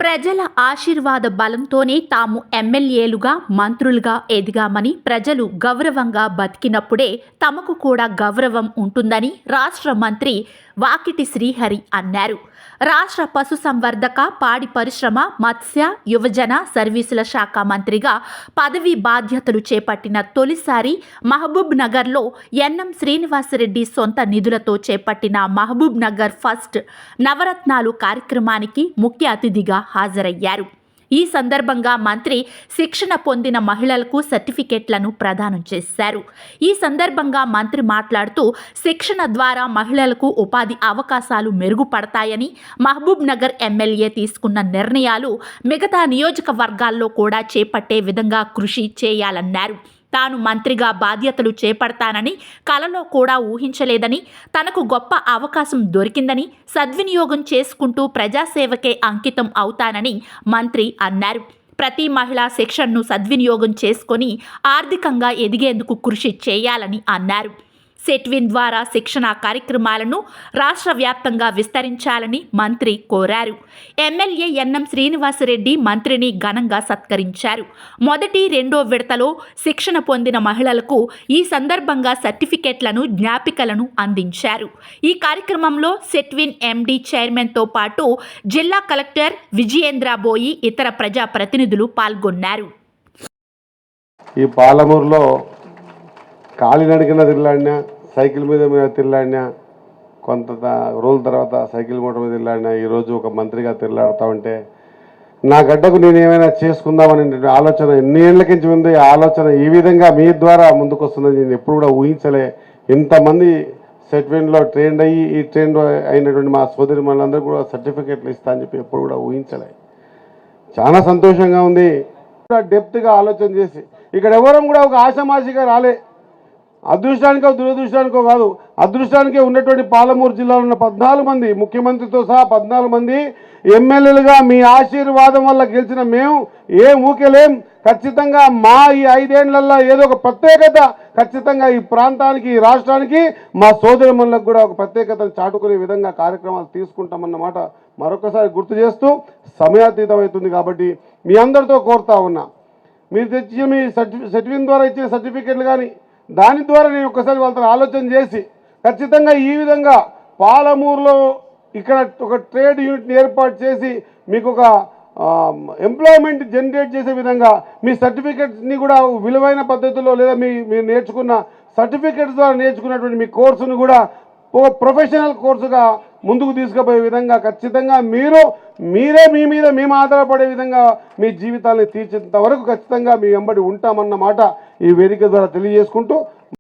ప్రజల ఆశీర్వాద బలంతోనే తాము ఎమ్మెల్యేలుగా, మంత్రులుగా ఎదిగామని, ప్రజలు గౌరవంగా బతికినప్పుడే తమకు కూడా గౌరవం ఉంటుందని రాష్ట్ర మంత్రి వాకిటి శ్రీహరి అన్నారు. రాష్ట్ర పశుసంవర్ధక, పాడి పరిశ్రమ, మత్స్య, యువజన సర్వీసుల శాఖ మంత్రిగా పదవీ బాధ్యతలు చేపట్టిన తొలిసారి మహబూబ్ నగర్లో ఎన్ఎం శ్రీనివాసరెడ్డి సొంత నిధులతో చేపట్టిన మహబూబ్ నగర్ ఫస్ట్ నవరత్నాలు కార్యక్రమానికి ముఖ్య అతిథిగా హాజరయ్యారు. ఈ సందర్భంగా మంత్రి శిక్షణ పొందిన మహిళలకు సర్టిఫికెట్లను ప్రదానం చేశారు. ఈ సందర్భంగా మంత్రి మాట్లాడుతూ, శిక్షణ ద్వారా మహిళలకు ఉపాధి అవకాశాలు మెరుగుపడతాయని, మహబూబ్ నగర్ ఎమ్మెల్యే తీసుకున్న నిర్ణయాలు మిగతా నియోజకవర్గాల్లో కూడా చేపట్టే విధంగా కృషి చేయాలన్నారు. తాను మంత్రిగా బాధ్యతలు చేపడతానని కలలో కూడా ఊహించలేదని, తనకు గొప్ప అవకాశం దొరికిందని సద్వినియోగం చేసుకుంటూ ప్రజాసేవకే అంకితం అవుతానని మంత్రి అన్నారు. ప్రతి మహిళ శిక్షణను సద్వినియోగం చేసుకొని ఆర్థికంగా ఎదిగేందుకు కృషి చేయాలని అన్నారు. సెట్విన్ ద్వారా శిక్షణ కార్యక్రమాలను రాష్ట్ర వ్యాప్తంగా విస్తరించాలని మంత్రి కోరారు. ఎమ్మెల్యే ఎన్ఎం శ్రీనివాసరెడ్డి మంత్రిని ఘనంగా సత్కరించారు. మొదటి, రెండో విడతలో శిక్షణ పొందిన మహిళలకు ఈ సందర్భంగా సర్టిఫికెట్లను, జ్ఞాపికలను అందించారు. ఈ కార్యక్రమంలో సెట్విన్ ఎండి చైర్మన్తో పాటు జిల్లా కలెక్టర్ విజయేంద్ర బోయి, ఇతర ప్రజాప్రతినిధులు పాల్గొన్నారు. ఈ పాలమూరులో కాలినడికిన తిరలాడినా, సైకిల్ మీద తిరలాడినా, కొంత రోజుల తర్వాత సైకిల్ మోటార్ మీద తిరలాడినా, ఈరోజు ఒక మంత్రిగా తిరలాడుతూ ఉంటే నా గడ్డకు నేను ఏమైనా చేసుకుందామనే ఆలోచన ఎన్ని ఏళ్ళకించి ఉంది. ఆలోచన ఈ విధంగా మీ ద్వారా ముందుకు వస్తుందని నేను ఎప్పుడు కూడా ఊహించలే. ఇంతమంది సెట్విన్లో ట్రైన్ అయ్యి ఈ ట్రైన్లో అయినటువంటి మా సోదరి మనందరూ కూడా సర్టిఫికెట్లు ఇస్తా అని చెప్పి ఎప్పుడు కూడా ఊహించలే. చాలా సంతోషంగా ఉంది. డెప్త్గా ఆలోచన చేసి ఇక్కడ ఎవరం కూడా ఒక ఆశామాషిగా రాలే. అదృష్టానికో దురదృష్టానికో కాదు, అదృష్టానికే ఉన్నటువంటి పాలమూరు జిల్లాలో ఉన్న 14 మంది, ముఖ్యమంత్రితో సహా 14 మంది ఎమ్మెల్యేలుగా మీ ఆశీర్వాదం వల్ల గెలిచిన మేము ఏం ఊకెలేం. ఖచ్చితంగా మా ఈ 5 ఏళ్లలో ఏదో ఒక ప్రత్యేకత ఖచ్చితంగా ఈ ప్రాంతానికి, ఈ రాష్ట్రానికి, మా సోదరిమణులకు కూడా ఒక ప్రత్యేకతను చాటుకునే విధంగా కార్యక్రమాలు తీసుకుంటామన్నమాట మరొకసారి గుర్తు చేస్తూ, సమయాతీతం అవుతుంది కాబట్టి మీ అందరితో కోరుతా ఉన్నా, మీరు తెచ్చిన మీ సెట్విన్ ద్వారా ఇచ్చిన సర్టిఫికెట్లు కానీ దాని ద్వారా నేను ఒక్కసారి వాళ్ళతో ఆలోచన చేసి ఖచ్చితంగా ఈ విధంగా పాలమూరులో ఇక్కడ ఒక ట్రేడ్ యూనిట్ని ఏర్పాటు చేసి మీకు ఒక ఎంప్లాయ్మెంట్ జనరేట్ చేసే విధంగా మీ సర్టిఫికెట్స్ని కూడా విలువైన పద్ధతిలో లేదా మీరు నేర్చుకున్న సర్టిఫికెట్స్ ద్వారా నేర్చుకున్నటువంటి మీ కోర్సును కూడా ఒక ప్రొఫెషనల్ కోర్సుగా ముందుకు తీసుకుపోయే విధంగా ఖచ్చితంగా మీరే మీ మీద మేము ఆధారపడే విధంగా మీ జీవితాన్ని తీర్చేంత వరకు ఖచ్చితంగా మీ వెంబడి ఉంటామన్నమాట ఈ వేదిక ద్వారా తెలియజేసుకుంటూ